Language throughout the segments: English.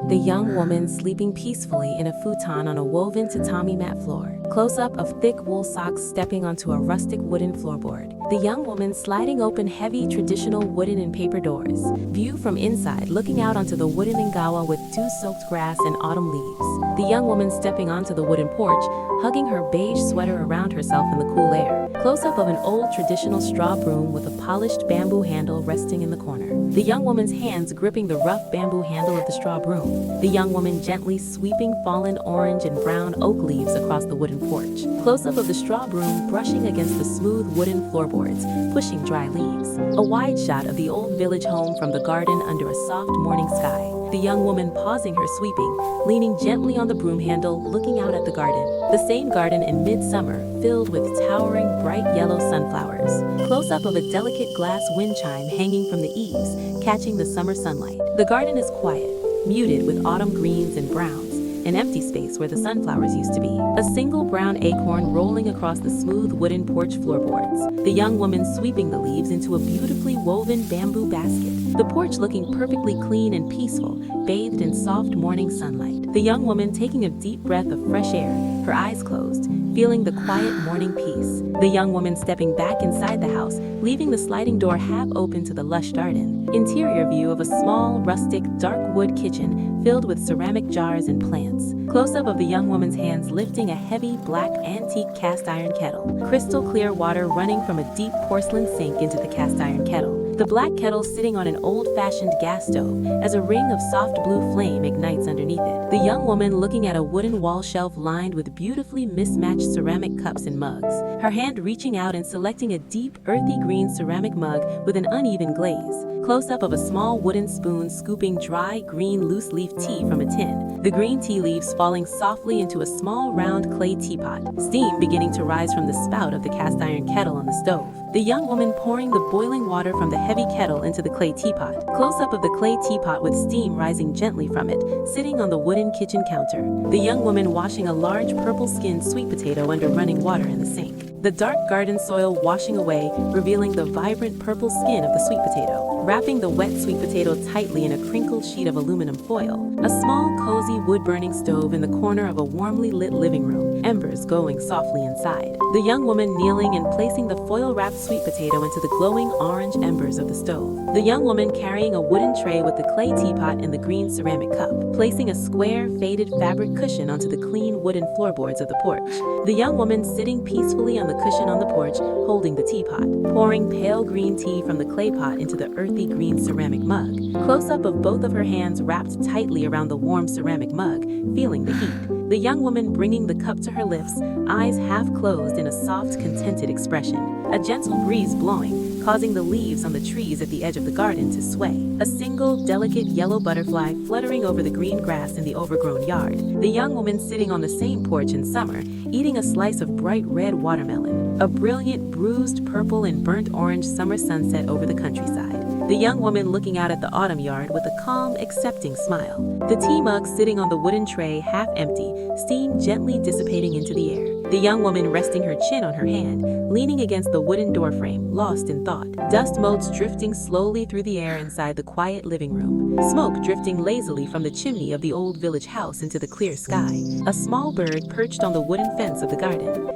The young woman sleeping peacefully in a futon on a woven tatami mat floor. Close-up of thick wool socks stepping onto a rustic wooden floorboard. The young woman sliding open heavy traditional wooden and paper doors. View from inside looking out onto the wooden ingawa with dew-soaked grass and autumn leaves. The young woman stepping onto the wooden porch, hugging her beige sweater around herself in the cool air. Close-up of an old traditional straw broom with a polished bamboo handle resting in the corner. The young woman's hands gripping the rough bamboo handle of the straw broom. The young woman gently sweeping fallen orange and brown oak leaves across the wooden porch. Close-up of the straw broom brushing against the smooth wooden floorboards, pushing dry leaves. A wide shot of the old village home from the garden under a soft morning sky. The young woman pausing her sweeping, leaning gently on the broom handle, looking out at the garden. The same garden in midsummer, filled with towering bright yellow sunflowers. Close-up of a delicate glass wind chime hanging from the eaves, catching the summer sunlight. The garden is quiet, muted with autumn greens and browns. An empty space where the sunflowers used to be. A single brown acorn rolling across the smooth wooden porch floorboards. The young woman sweeping the leaves into a beautifully woven bamboo basket. The porch looking perfectly clean and peaceful, bathed in soft morning sunlight. The young woman taking a deep breath of fresh air, her eyes closed, feeling the quiet morning peace. The young woman stepping back inside the house, leaving the sliding door half open to the lush garden. Interior view of a small, rustic, dark wood kitchen filled with ceramic jars and plants. Close-up of the young woman's hands lifting a heavy, black, antique cast iron kettle. Crystal clear water running from a deep porcelain sink into the cast iron kettle. The black kettle sitting on an old-fashioned gas stove as a ring of soft blue flame ignites underneath it. The young woman looking at a wooden wall shelf lined with beautifully mismatched ceramic cups and mugs. Her hand reaching out and selecting a deep, earthy green ceramic mug with an uneven glaze. Close-up of a small wooden spoon scooping dry, green, loose-leaf tea from a tin. The green tea leaves falling softly into a small, round clay teapot. Steam beginning to rise from the spout of the cast iron kettle on the stove. The young woman pouring the boiling water from the heavy kettle into the clay teapot. Close-up of the clay teapot with steam rising gently from it, sitting on the wooden kitchen counter. The young woman washing a large purple-skinned sweet potato under running water in the sink. The dark garden soil washing away, revealing the vibrant purple skin of the sweet potato. Wrapping the wet sweet potato tightly in a crinkled sheet of aluminum foil. A small, cozy wood-burning stove in the corner of a warmly lit living room, embers going softly inside. The young woman kneeling and placing the foil-wrapped sweet potato into the glowing orange embers of the stove. The young woman carrying a wooden tray with the clay teapot and the green ceramic cup. Placing a square, faded fabric cushion onto the clean wooden floorboards of the porch. The young woman sitting peacefully on the cushion on the porch, holding the teapot. Pouring pale green tea from the clay pot into the earthy green ceramic mug. Close-up of both of her hands wrapped tightly around the warm ceramic mug, feeling the heat. The young woman bringing the cup to her lips, eyes half closed in a soft, contented expression. A gentle breeze blowing, causing the leaves on the trees at the edge of the garden to sway. A single, delicate yellow butterfly fluttering over the green grass in the overgrown yard. The young woman sitting on the same porch in summer, eating a slice of bright red watermelon. A brilliant, bruised purple and burnt orange summer sunset over the countryside. The young woman looking out at the autumn yard with a calm, accepting smile. The tea mug sitting on the wooden tray, half empty, steam gently dissipating into the air. The young woman resting her chin on her hand, leaning against the wooden doorframe, lost in thought. Dust motes drifting slowly through the air inside the quiet living room. Smoke drifting lazily from the chimney of the old village house into the clear sky. A small bird perched on the wooden fence of the garden.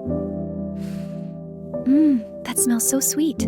That smells so sweet.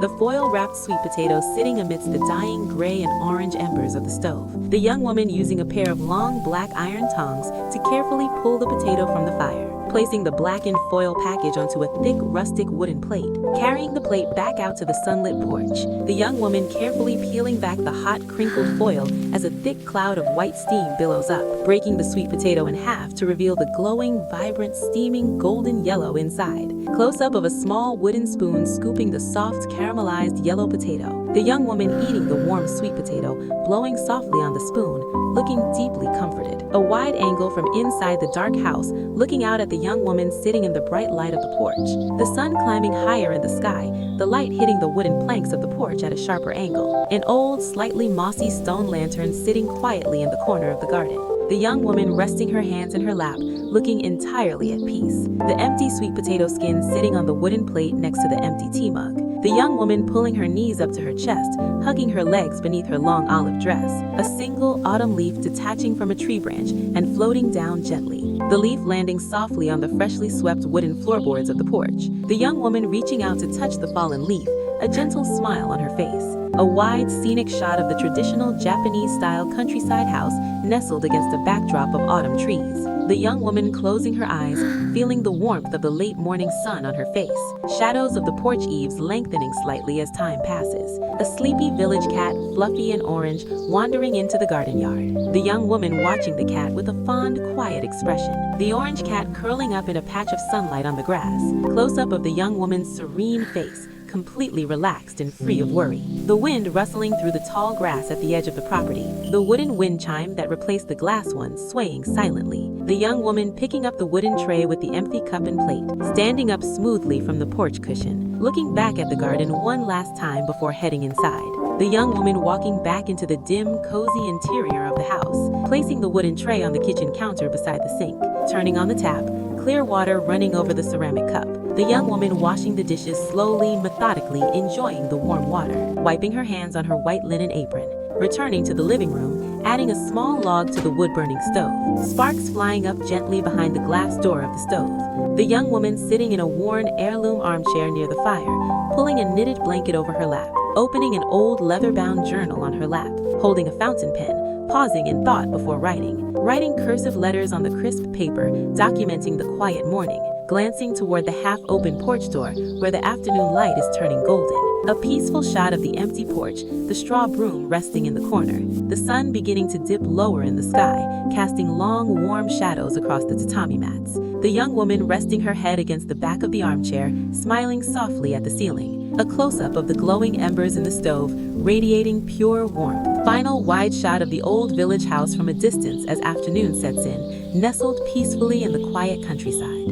The foil-wrapped sweet potato sitting amidst the dying gray and orange embers of the stove. The young woman using a pair of long black iron tongs to carefully pull the potato from the fire. Placing the blackened foil package onto a thick, rustic wooden plate. Carrying the plate back out to the sunlit porch. The young woman carefully peeling back the hot, crinkled foil as a thick cloud of white steam billows up, breaking the sweet potato in half to reveal the glowing, vibrant, steaming, golden yellow inside. Close-up of a small wooden spoon scooping the soft, caramelized yellow potato. The young woman eating the warm sweet potato, blowing softly on the spoon, looking deeply comforted. A wide angle from inside the dark house, looking out at the young woman sitting in the bright light of the porch. The sun climbing higher in the sky, the light hitting the wooden planks of the porch at a sharper angle. An old, slightly mossy stone lantern sitting quietly in the corner of the garden. The young woman resting her hands in her lap, looking entirely at peace. The empty sweet potato skin sitting on the wooden plate next to the empty tea mug. The the young woman pulling her knees up to her chest, hugging her legs beneath her long olive dress, a single autumn leaf detaching from a tree branch and floating down gently, the leaf landing softly on the freshly swept wooden floorboards of the porch, the young woman reaching out to touch the fallen leaf, a gentle smile on her face. A wide, scenic shot of the traditional Japanese-style countryside house nestled against a backdrop of autumn trees. The young woman closing her eyes, feeling the warmth of the late morning sun on her face. Shadows of the porch eaves lengthening slightly as time passes. A sleepy village cat, fluffy and orange, wandering into the garden yard. The young woman watching the cat with a fond, quiet expression. The orange cat curling up in a patch of sunlight on the grass. Close-up of the young woman's serene face, completely relaxed and free of worry. The wind rustling through the tall grass at the edge of the property, the wooden wind chime that replaced the glass one swaying silently, the young woman picking up the wooden tray with the empty cup and plate, standing up smoothly from the porch cushion, looking back at the garden one last time before heading inside. The young woman walking back into the dim, cozy interior of the house, placing the wooden tray on the kitchen counter beside the sink, turning on the tap, clear water running over the ceramic cup. The young woman washing the dishes slowly, methodically, enjoying the warm water, wiping her hands on her white linen apron, returning to the living room, adding a small log to the wood-burning stove, sparks flying up gently behind the glass door of the stove. The young woman sitting in a worn heirloom armchair near the fire, pulling a knitted blanket over her lap, opening an old leather-bound journal on her lap, holding a fountain pen, pausing in thought before writing cursive letters on the crisp paper, documenting the quiet morning, glancing toward the half-open porch door where the afternoon light is turning golden. A peaceful shot of the empty porch, the straw broom resting in the corner, the sun beginning to dip lower in the sky, casting long, warm shadows across the tatami mats. The young woman resting her head against the back of the armchair, smiling softly at the ceiling. A close-up of the glowing embers in the stove, radiating pure warmth. Final wide shot of the old village house from a distance as afternoon sets in, nestled peacefully in the quiet countryside.